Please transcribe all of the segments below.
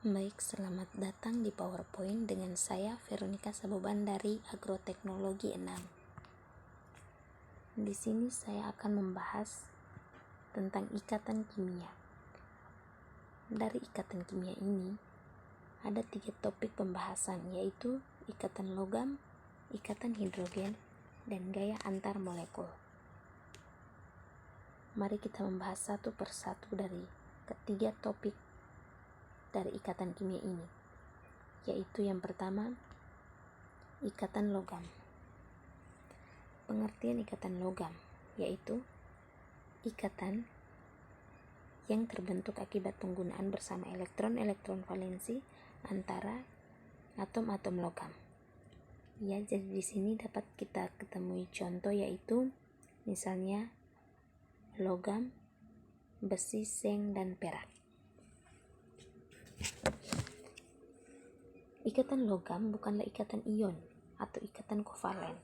Baik, selamat datang di PowerPoint dengan saya Veronica Saboban dari Agroteknologi 6. Di sini saya akan membahas tentang ikatan kimia. Dari ikatan kimia ini ada 3 topik pembahasan, yaitu ikatan logam, ikatan hidrogen, dan gaya antar molekul. Mari kita membahas satu persatu dari ketiga topik dari ikatan kimia ini, yaitu yang pertama, ikatan logam. Pengertian ikatan logam yaitu ikatan yang terbentuk akibat penggunaan bersama elektron-elektron valensi antara atom-atom logam. Ya, jadi di sini dapat kita ketemui contoh, yaitu misalnya logam, besi, seng, dan perak. Ikatan logam bukanlah ikatan ion atau ikatan kovalen.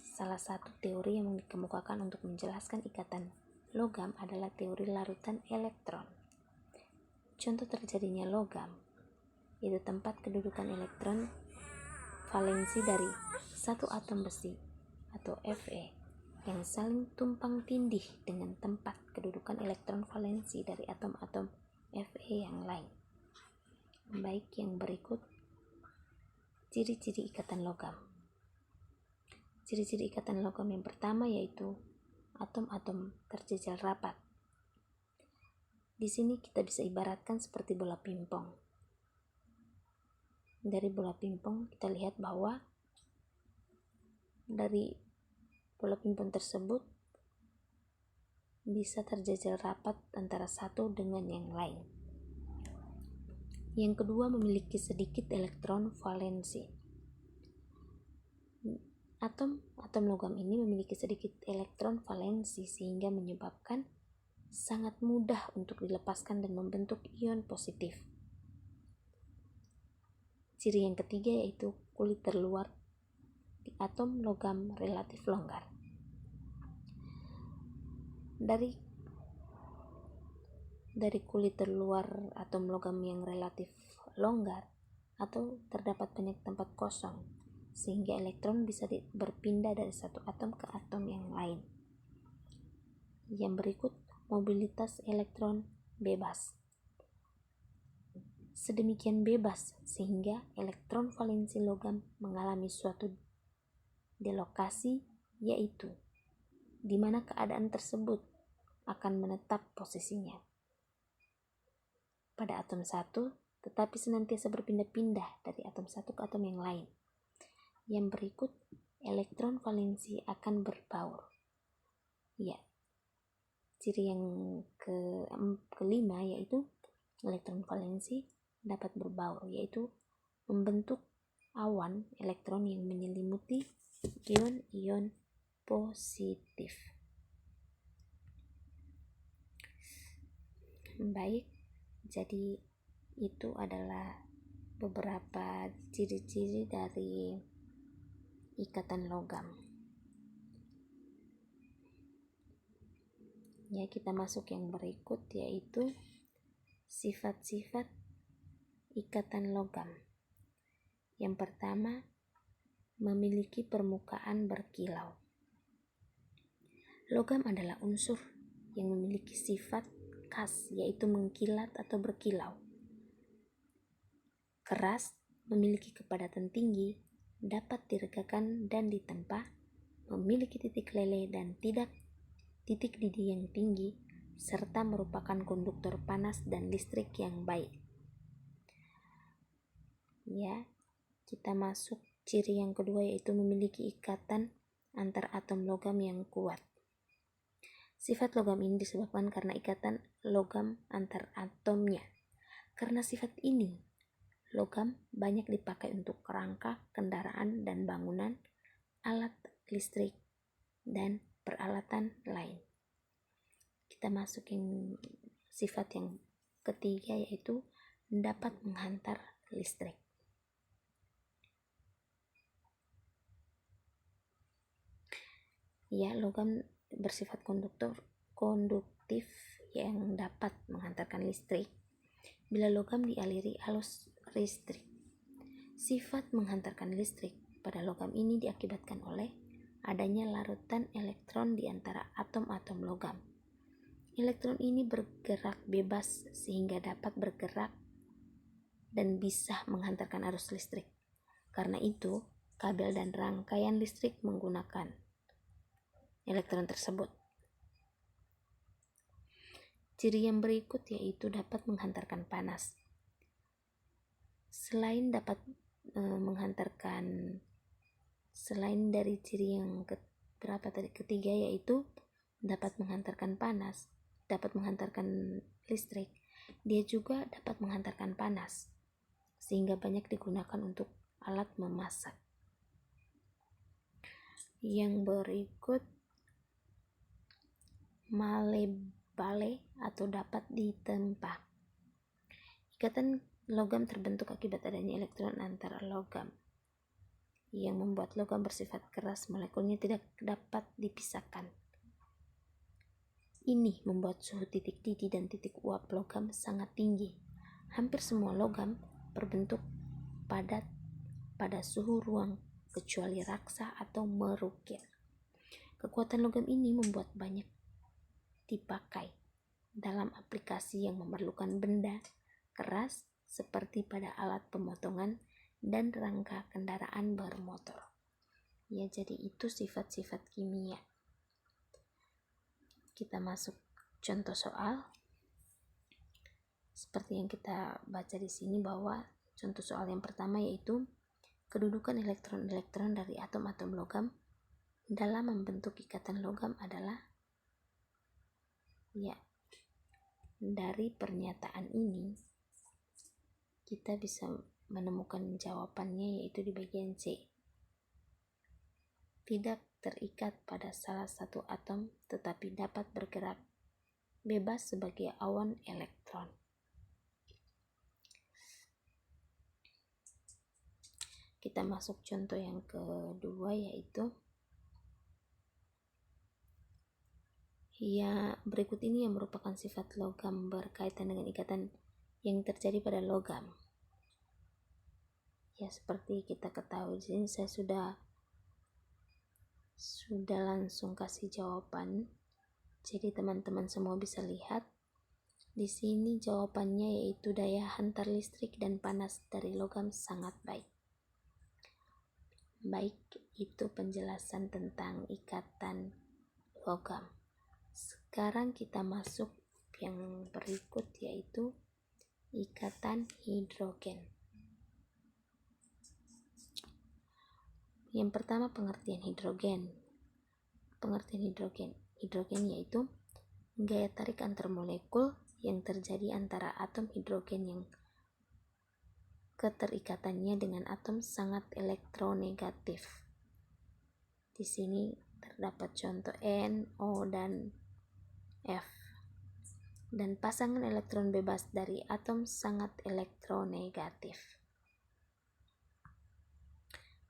Salah satu teori yang dikemukakan untuk menjelaskan ikatan logam adalah teori larutan elektron. Contoh terjadinya logam yaitu tempat kedudukan elektron valensi dari satu atom besi atau Fe yang saling tumpang tindih dengan tempat kedudukan elektron valensi dari atom-atom Fe yang lain. Baik, yang berikut ciri-ciri ikatan logam. Ciri-ciri ikatan logam yang pertama yaitu atom-atom terjejal rapat. Di sini kita bisa ibaratkan seperti bola pingpong. Dari bola pingpong kita lihat bahwa dari bola pingpong tersebut bisa terjejal rapat antara satu dengan yang lain. Yang kedua, memiliki sedikit elektron valensi. Atom logam ini memiliki sedikit elektron valensi sehingga menyebabkan sangat mudah untuk dilepaskan dan membentuk ion positif. Ciri yang ketiga yaitu kulit terluar di atom logam relatif longgar. Dari kulit terluar atom logam yang relatif longgar atau terdapat banyak tempat kosong sehingga elektron bisa berpindah dari satu atom ke atom yang lain. Yang berikut, mobilitas elektron bebas. Sedemikian bebas sehingga elektron valensi logam mengalami suatu delokasi, yaitu di mana keadaan tersebut akan menetap posisinya pada atom satu, tetapi senantiasa berpindah-pindah dari atom satu ke atom yang lain. Yang berikut, elektron valensi akan berbaur. Ya, ciri yang kelima yaitu elektron valensi dapat berbaur, yaitu membentuk awan elektron yang menyelimuti ion-ion positif. Baik, jadi itu adalah beberapa ciri-ciri dari ikatan logam. Ya, kita masuk yang berikut, yaitu sifat-sifat ikatan logam. Yang pertama, memiliki permukaan berkilau. Logam adalah unsur yang memiliki sifat khas, yaitu mengkilat atau berkilau. Keras, memiliki kepadatan tinggi, dapat diregangkan dan ditempa, memiliki titik lele dan tidak titik didih yang tinggi, serta merupakan konduktor panas dan listrik yang baik. Ya, kita masuk ciri yang kedua, yaitu memiliki ikatan antar atom logam yang kuat. Sifat logam ini disebabkan karena ikatan logam antar atomnya. Karena sifat ini, logam banyak dipakai untuk kerangka, kendaraan dan bangunan, alat listrik, dan peralatan lain. Kita masuk yang sifat yang ketiga, yaitu dapat menghantar listrik. Ya, logam bersifat konduktif yang dapat menghantarkan listrik. bila logam dialiri arus listrik. Sifat menghantarkan listrik pada logam ini diakibatkan oleh adanya larutan elektron di antara atom-atom logam. Elektron ini bergerak bebas sehingga dapat bergerak dan bisa menghantarkan arus listrik. Karena itu, kabel dan rangkaian listrik menggunakan elektron tersebut. Ciri yang berikut yaitu dapat menghantarkan panas. Selain dari ciri yang ketiga yaitu dapat menghantarkan panas, dapat menghantarkan listrik, dia juga dapat menghantarkan panas sehingga banyak digunakan untuk alat memasak. Yang berikut malebale atau dapat ditempa. Ikatan logam terbentuk akibat adanya elektron antara logam yang membuat logam bersifat keras, molekulnya tidak dapat dipisahkan. Ini membuat suhu titik didih dan titik uap logam sangat tinggi. Hampir semua logam berbentuk padat pada suhu ruang kecuali raksa atau merukir. Kekuatan logam ini membuat banyak dipakai dalam aplikasi yang memerlukan benda keras seperti pada alat pemotongan dan rangka kendaraan bermotor. Ya, jadi itu sifat-sifat kimia. Kita masuk contoh soal. Seperti yang kita baca di sini bahwa contoh soal yang pertama yaitu kedudukan elektron-elektron dari atom-atom logam dalam membentuk ikatan logam adalah, ya, dari pernyataan ini kita bisa menemukan jawabannya yaitu di bagian C. Tidak terikat pada salah satu atom tetapi dapat bergerak bebas sebagai awan elektron. Kita masuk contoh yang kedua yaitu berikut ini yang merupakan sifat logam berkaitan dengan ikatan yang terjadi pada logam. Ya, seperti kita ketahui di sini saya sudah langsung kasih jawaban. Jadi teman-teman semua bisa lihat di sini jawabannya yaitu daya hantar listrik dan panas dari logam sangat baik. Baik, itu penjelasan tentang ikatan logam. Sekarang kita masuk yang berikut yaitu ikatan hidrogen. Yang pertama, pengertian hidrogen. Pengertian hidrogen. Hidrogen yaitu gaya tarik antar molekul yang terjadi antara atom hidrogen yang keterikatannya dengan atom sangat elektronegatif. Di sini terdapat contoh N, O, dan F. Dan pasangan elektron bebas dari atom sangat elektronegatif.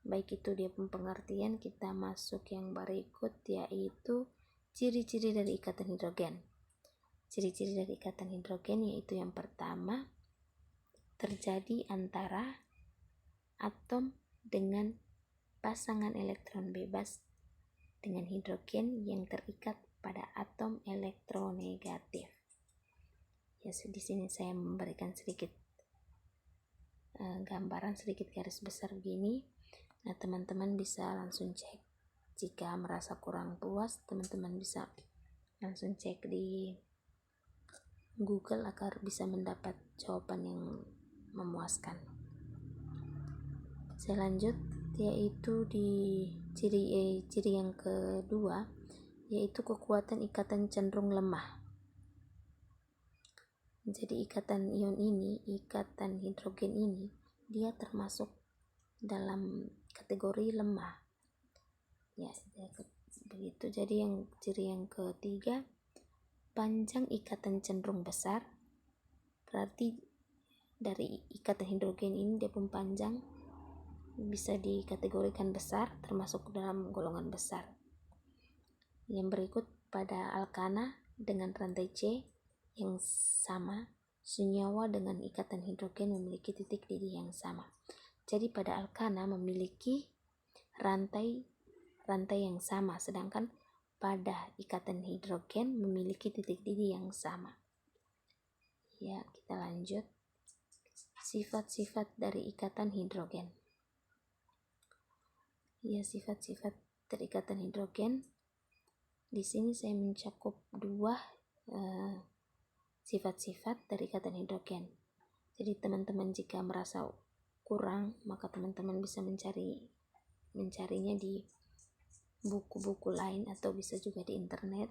Baik, itu dia pengertian. Kita masuk yang berikut yaitu ciri-ciri dari ikatan hidrogen. Ciri-ciri dari ikatan hidrogen yaitu yang pertama, terjadi antara atom dengan pasangan elektron bebas dengan hidrogen yang terikat pada atom elektronegatif. Ya, di sini saya memberikan sedikit gambaran, sedikit garis besar begini. Nah, teman-teman bisa langsung cek. Jika merasa kurang puas, teman-teman bisa langsung cek di Google agar bisa mendapat jawaban yang memuaskan. Saya lanjut yaitu di ciri yang kedua yaitu kekuatan ikatan cenderung lemah. Jadi ikatan hidrogen ini dia termasuk dalam kategori lemah. Ya, begitu. Jadi ciri yang ketiga, panjang ikatan cenderung besar. Berarti dari ikatan hidrogen ini dia pun panjang bisa dikategorikan besar, termasuk dalam golongan besar. Yang berikut pada alkana dengan rantai C yang sama senyawa dengan ikatan hidrogen memiliki titik didih yang sama. Jadi pada alkana memiliki rantai yang sama, sedangkan pada ikatan hidrogen memiliki titik didih yang sama. Ya, kita lanjut. Sifat-sifat dari ikatan hidrogen. Ya, sifat-sifat dari ikatan hidrogen. Di sini saya mencakup dua sifat-sifat dari ikatan hidrogen. Jadi teman-teman jika merasa kurang, maka teman-teman bisa mencarinya di buku-buku lain atau bisa juga di internet.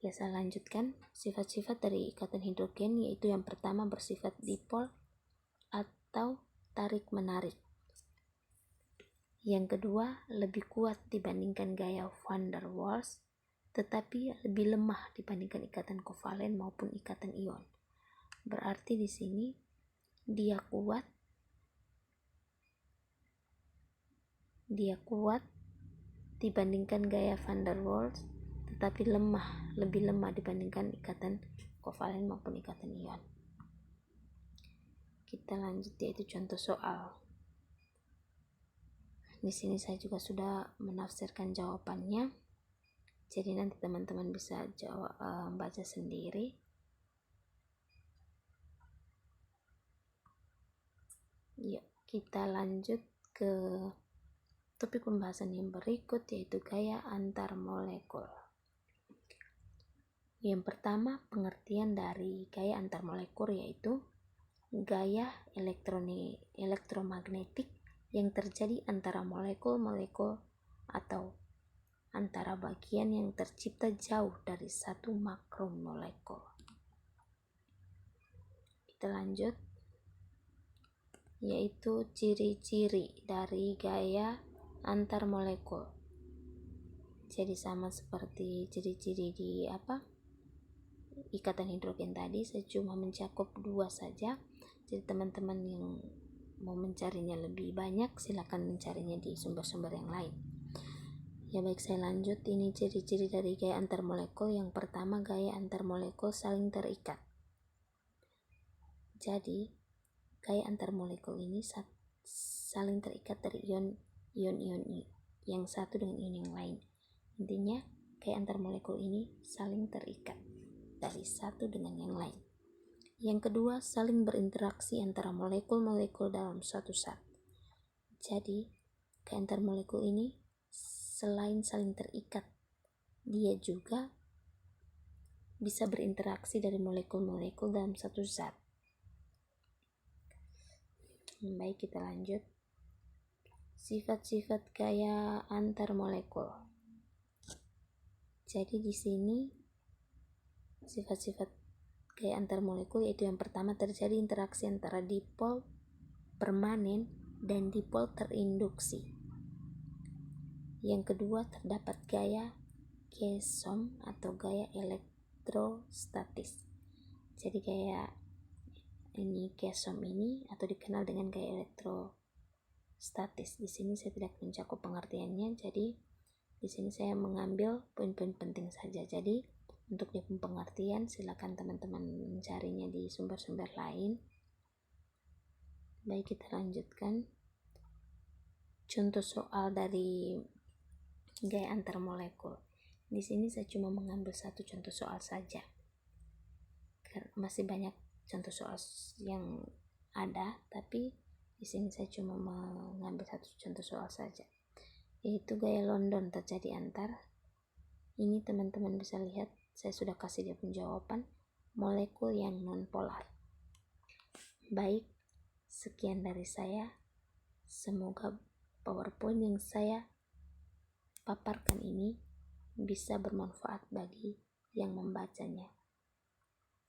Ya, saya lanjutkan. Sifat-sifat dari ikatan hidrogen yaitu yang pertama bersifat dipol atau tarik-menarik. Yang kedua, lebih kuat dibandingkan gaya van der Waals, tetapi lebih lemah dibandingkan ikatan kovalen maupun ikatan ion. Berarti di sini dia kuat dibandingkan gaya van der Waals, tetapi lebih lemah dibandingkan ikatan kovalen maupun ikatan ion. Kita lanjut, yaitu contoh soal. Di sini saya juga sudah menafsirkan jawabannya. Jadi nanti teman-teman bisa baca sendiri. Yuk, kita lanjut ke topik pembahasan yang berikut, yaitu gaya antar molekul. Yang pertama, pengertian dari gaya antar molekul yaitu gaya elektromagnetik yang terjadi antara molekul-molekul atau antara bagian yang tercipta jauh dari satu makromolekul. Kita lanjut, yaitu ciri-ciri dari gaya antar molekul. Jadi sama seperti ciri-ciri di ikatan hidrogen tadi, saya cuma mencakup dua saja. Jadi teman-teman yang mau mencarinya lebih banyak, silakan mencarinya di sumber-sumber yang lain. Ya baik, saya lanjut. Ini ciri-ciri dari gaya antar molekul. Yang pertama, gaya antar molekul saling terikat. Jadi gaya antar molekul ini saling terikat dari ion-ion yang satu dengan ion yang lain. Intinya gaya antar molekul ini saling terikat dari satu dengan yang lain. Yang kedua, saling berinteraksi antara molekul-molekul dalam suatu zat. Jadi gaya antar molekul ini selain saling terikat, dia juga bisa berinteraksi dari molekul-molekul dalam satu zat. Baik, kita lanjut. Sifat-sifat gaya antar molekul. Jadi di sini sifat-sifat gaya antar molekul yaitu yang pertama, terjadi interaksi antara dipol permanen dan dipol terinduksi. Yang kedua, terdapat gaya Kesom atau gaya elektrostatis. Jadi gaya ini Kesom ini atau dikenal dengan gaya elektrostatis. Di sini saya tidak mencakup pengertiannya, jadi di sini saya mengambil poin-poin penting saja. Jadi untuk di pengertian silakan teman-teman mencarinya di sumber-sumber lain. Baik, kita lanjutkan. Contoh soal dari gaya antar molekul. Di sini saya cuma mengambil satu contoh soal saja. Masih banyak contoh soal yang ada, tapi di sini saya cuma mengambil satu contoh soal saja, yaitu gaya London terjadi antar. Ini teman-teman bisa lihat, saya sudah kasih dia penjawaban, molekul yang non-polar. Baik, sekian dari saya. Semoga PowerPoint yang saya paparkan ini bisa bermanfaat bagi yang membacanya.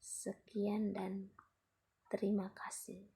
Sekian dan terima kasih.